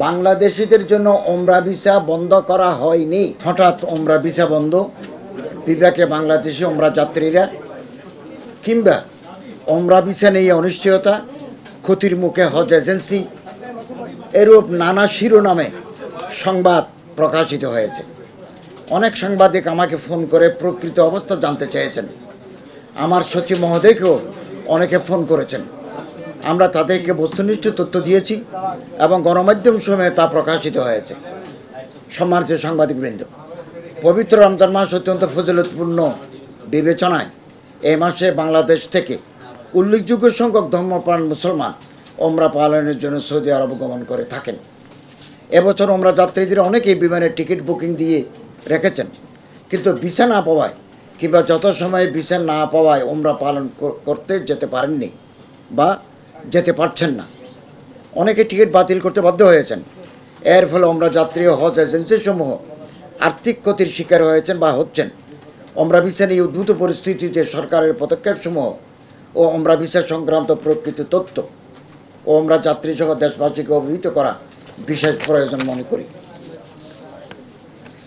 বাংলাদেশিদের জন্য ওমরা ভিসা বন্ধ করা হয়নি। হঠাৎ ওমরা ভিসা বন্ধ, বিপাকে বাংলাদেশি ওমরা যাত্রীরা কিংবা ওমরা ভিসা নিয়ে অনিশ্চয়তা, ক্ষতির মুখে হজ এজেন্সি, এরূপ নানা শিরোনামে সংবাদ প্রকাশিত হয়েছে। অনেক সাংবাদিক আমাকে ফোন করে প্রকৃত অবস্থা জানতে চেয়েছেন। আমার সচিব মহোদয়কেও অনেকে ফোন করেছেন। আমরা তাদেরকে বস্তুনিষ্ঠ তথ্য দিয়েছি এবং গণমাধ্যম সময়ে তা প্রকাশিত হয়েছে। সম্মানিত সাংবাদিকবৃন্দ, পবিত্র রমজান মাস অত্যন্ত ফজিলতপূর্ণ বিবেচনায় এই মাসে বাংলাদেশ থেকে উল্লেখযোগ্য সংখ্যক ধর্মপ্রাণ মুসলমান ওমরা পালনের জন্য সৌদি আরব গমন করে থাকেন। এবছর ওমরা যাত্রীদের অনেকেই বিমানের টিকিট বুকিং দিয়ে রেখেছেন, কিন্তু ভিসা না পাওয়ায় কিংবা যথাসময়ে ভিসা না পাওয়ায় ওমরা পালন করতে যেতে পারেননি বা যেতে পারছেন না। অনেকে টিকিট বাতিল করতে বাধ্য হয়েছেন। এর ফলে ওমরা যাত্রী ও হজ এজেন্সিসমূহ আর্থিক ক্ষতির শিকার হয়েছেন বা হচ্ছেন। ওমরা ভিসা নিয়ে উদ্ভূত পরিস্থিতিতে সরকারের পদক্ষেপসমূহ ও ওমরা ভিসা সংক্রান্ত প্রকৃত তথ্য ও ওমরা যাত্রীসহ দেশবাসীকে অবহিত করা বিশেষ প্রয়োজন মনে করি।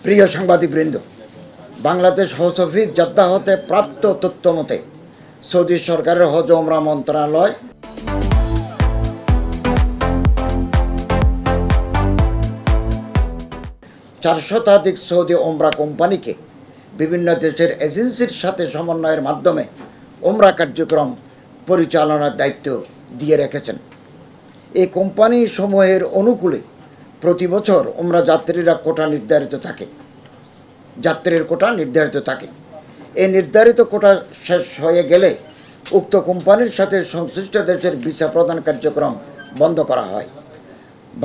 প্রিয় সাংবাদিকবৃন্দ, বাংলাদেশ হজ অফিস জেদ্দাহ হতে প্রাপ্ত তথ্য মতে সৌদি সরকারের হজ ওমরা মন্ত্রণালয় 4 শতাধিক সৌদি ওমরা কোম্পানিকে বিভিন্ন দেশের এজেন্সির সাথে সমন্বয়ের মাধ্যমে ওমরা কার্যক্রম পরিচালনার দায়িত্ব দিয়ে রেখেছেন। এই কোম্পানি সমূহের অনুকূলে প্রতি বছর ওমরা যাত্রীরা কোটা নির্ধারিত থাকে, যাত্রীর কোটা নির্ধারিত থাকে। এই নির্ধারিত কোটা শেষ হয়ে গেলে উক্ত কোম্পানির সাথে সংশ্লিষ্ট দেশের ভিসা প্রদান কার্যক্রম বন্ধ করা হয়।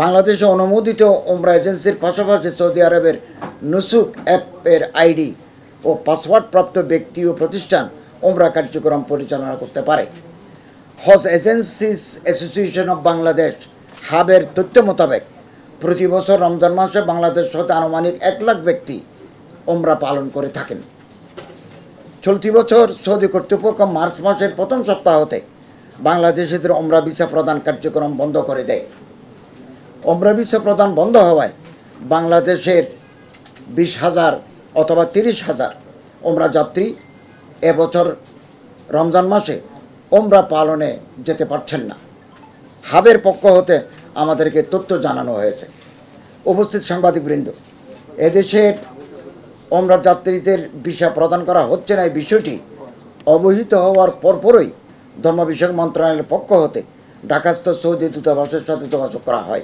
বাংলাদেশে অনুমোদিত ওমরা এজেন্সির পাশাপাশি সৌদি আরবের নুসুক অ্যাপের আইডি ও পাসওয়ার্ড প্রাপ্ত ব্যক্তি ও প্রতিষ্ঠান ওমরা কার্যক্রম পরিচালনা করতে পারে। হজ এজেন্সিস অ্যাসোসিয়েশন অব বাংলাদেশ হাবের তথ্য মোতাবেক প্রতি বছর রমজান মাসে বাংলাদেশ হতে আনুমানিক 1 লাখ ব্যক্তি ওমরা পালন করে থাকেন। চলতি বছর সৌদি কর্তৃপক্ষ মার্চ মাসের প্রথম সপ্তাহ হতে বাংলাদেশিদের ওমরা ভিসা প্রদান কার্যক্রম বন্ধ করে দেয়। ওমরা ভিসা প্রদান বন্ধ হওয়ায় বাংলাদেশের 20,000 অথবা 30,000 ওমরা যাত্রী এবছর রমজান মাসে ওমরা পালনে যেতে পারছেন না। হাবের পক্ষ হতে আমাদেরকে তথ্য জানানো হয়েছে। উপস্থিত সাংবাদিকবৃন্দ, এদেশের ওমরা যাত্রীদের ভিসা প্রদান করা হচ্ছে না এই বিষয়টি অবহিত হওয়ার পরপরই ধর্ম বিষয়ক মন্ত্রণালয়ের পক্ষ হতে ঢাকাস্থ সৌদি দূতাবাসের সাথে যোগাযোগ করা হয়।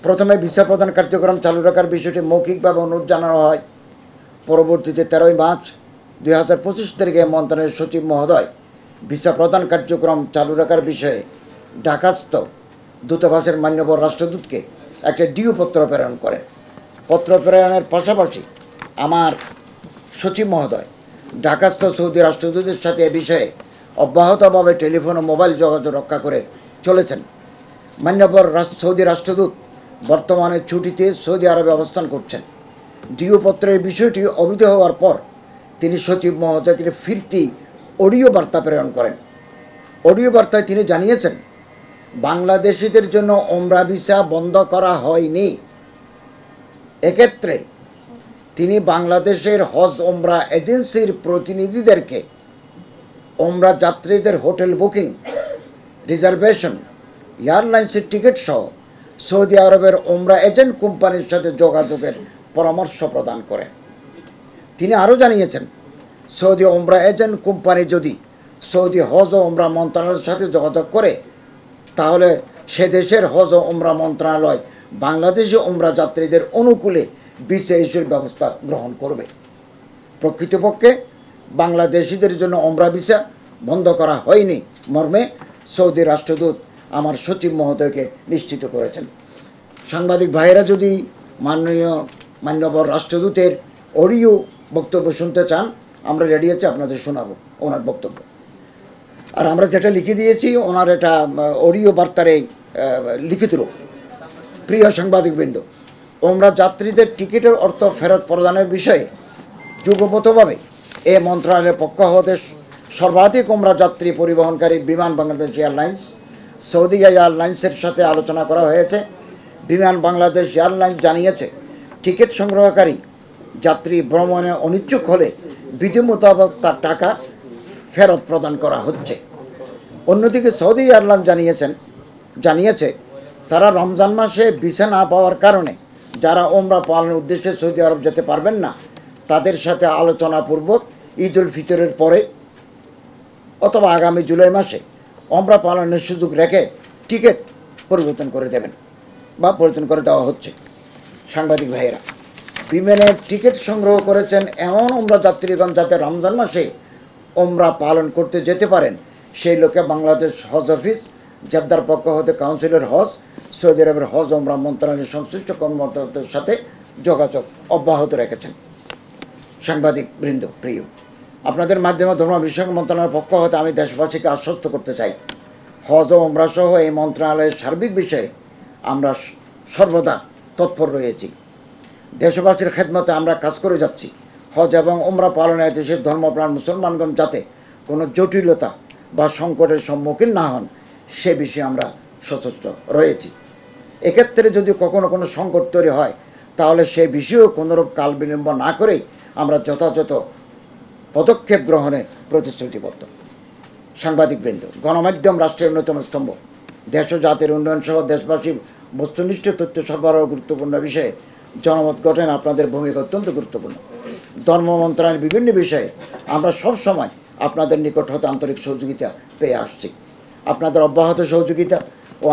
প্রথমে ভিসা প্রদান কার্যক্রম চালু রাখার বিষয়টি মৌখিকভাবে অনুরোধ জানানো হয়। পরবর্তীতে 13 মার্চ 2025 তারিখে মন্ত্রণালয়ের সচিব মহোদয় ভিসা প্রদান কার্যক্রম চালু রাখার বিষয়ে ঢাকাস্থ দূতাবাসের মান্যবর রাষ্ট্রদূতকে একটা ডিও পত্র প্রেরণ করেন। পত্র প্রেরণের পাশাপাশি আমার সচিব মহোদয় ঢাকাস্থ সৌদি রাষ্ট্রদূতের সাথে এ বিষয়ে অব্যাহতভাবে টেলিফোন ও মোবাইল যোগাযোগ রক্ষা করে চলেছেন। মান্যবর সৌদি রাষ্ট্রদূত বর্তমানে ছুটিতে সৌদি আরবে অবস্থান করছেন। ডিও পত্রের বিষয়টি অবহিত হওয়ার পর তিনি সচিব মহোদয়কে ফিরতি অডিও বার্তা প্রেরণ করেন। অডিও বার্তায় তিনি জানিয়েছেন, বাংলাদেশিদের জন্য ওমরা ভিসা বন্ধ করা হয়নি। এক্ষেত্রে তিনি বাংলাদেশের হজ ওমরা এজেন্সির প্রতিনিধিদেরকে ওমরা যাত্রীদের হোটেল বুকিং, রিজার্ভেশন, এয়ারলাইন্সের টিকিট সহ সৌদি আরবের ওমরা এজেন্ট কোম্পানির সাথে যোগাযোগের পরামর্শ প্রদান করেন। তিনি আরও জানিয়েছেন, সৌদি ওমরা এজেন্ট কোম্পানি যদি সৌদি হজ ও ওমরা মন্ত্রণালয়ের সাথে যোগাযোগ করে তাহলে সে দেশের হজ ও ওমরা মন্ত্রণালয় বাংলাদেশি ওমরা যাত্রীদের অনুকূলে ভিসা ইস্যুর ব্যবস্থা গ্রহণ করবে। প্রকৃতপক্ষে বাংলাদেশিদের জন্য ওমরা ভিসা বন্ধ করা হয়নি মর্মে সৌদি রাষ্ট্রদূত আমার সচিব মহোদয়কে নিশ্চিত করেছেন। সাংবাদিক ভাইয়েরা যদি মান্যবর রাষ্ট্রদূতের অডিও বক্তব্য শুনতে চান, আমরা রেডি আছি, আপনাদের শোনাবো ওনার বক্তব্য। আর আমরা যেটা লিখে দিয়েছি ওনার এটা অডিও বার্তার এই লিখিত রূপ। প্রিয় সাংবাদিকবৃন্দ, ওমরা যাত্রীদের টিকিটের অর্থ ফেরত প্রদানের বিষয়ে যুগপথভাবে এ মন্ত্রণালয়ের পক্ষ হতে সর্বাধিক ওমরা যাত্রী পরিবহনকারী বিমান বাংলাদেশ এয়ারলাইন্স, সৌদি এয়ারলাইন্সের সাথে আলোচনা করা হয়েছে। বিমান বাংলাদেশ এয়ারলাইন্স জানিয়েছে টিকিট সংগ্রহকারী যাত্রী ভ্রমণে অনিচ্ছুক হলে বিধি মোতাবেক তার টাকা ফেরত প্রদান করা হচ্ছে। অন্যদিকে সৌদি এয়ারলাইন্স জানিয়েছে তারা রমজান মাসে ভিসা না পাওয়ার কারণে যারা ওমরা পালনের উদ্দেশ্যে সৌদি আরব যেতে পারবেন না তাদের সাথে আলোচনাপূর্বক ঈদ উল ফিতরের পরে অথবা আগামী জুলাই মাসে ওমরা পালনের সুযোগ রেখে টিকিট পরিবর্তন করে দেবেন বা পরিবর্তন করে দেওয়া হচ্ছে। সাংবাদিক ভাইয়েরা, বিমানের টিকিট সংগ্রহ করেছেন এমন ওমরা যাত্রীগণ যাতে রমজান মাসে ওমরা পালন করতে যেতে পারেন সেই লোকে বাংলাদেশ হজ অফিস জেদ্দার পক্ষ হতে কাউন্সিলের হজ সৌদি আরবের হজ ওমরা মন্ত্রণালয়ের সংশ্লিষ্ট কর্মকর্তাদের সাথে যোগাযোগ অব্যাহত রেখেছেন। সাংবাদিক বৃন্দ প্রিয়, আপনাদের মাধ্যমে ধর্ম বিষয়ক মন্ত্রণালয়ের পক্ষ হতে আমি দেশবাসীকে আশ্বস্ত করতে চাই, হজ ও ওমরা সহ এই মন্ত্রণালয়ের সার্বিক বিষয়ে আমরা সর্বদা তৎপর রয়েছি। দেশবাসীর খেদমতে আমরা কাজ করে যাচ্ছি। হজ এবং ওমরা পালনে দেশের ধর্মপ্রাণ মুসলমানগণ যাতে কোনো জটিলতা বা সংকটের সম্মুখীন না হন সে বিষয়ে আমরা সচেষ্ট রয়েছি। এক্ষেত্রে যদি কখনো কোনো সংকট তৈরি হয় তাহলে সে বিষয়েও কোনোরূপ কাল বিলম্ব না করেই আমরা যথাযথ পদক্ষেপ গ্রহণে প্রতিশ্রুতিবদ্ধ। সাংবাদিকবৃন্দ, গণমাধ্যম রাষ্ট্রের অন্যতম স্তম্ভ। দেশ ও জাতির উন্নয়ন সহ দেশবাসী বস্তুনিষ্ঠ তথ্য সরবরাহ গুরুত্বপূর্ণ বিষয়ে জনমত গঠনে আপনাদের ভূমিকা অত্যন্ত গুরুত্বপূর্ণ। ধর্ম মন্ত্রণালয়ের বিভিন্ন বিষয়ে আমরা সবসময় আপনাদের নিকট হতে আন্তরিক সহযোগিতা পেয়ে আসছি। আপনাদের অব্যাহত সহযোগিতা ও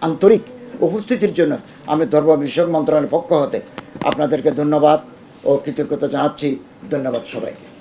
আন্তরিক উপস্থিতির জন্য আমি ধর্ম বিষয়ক মন্ত্রণালয়ের পক্ষ হতে আপনাদেরকে ধন্যবাদ ও কৃতজ্ঞতা জানাচ্ছি। ধন্যবাদ সবাইকে।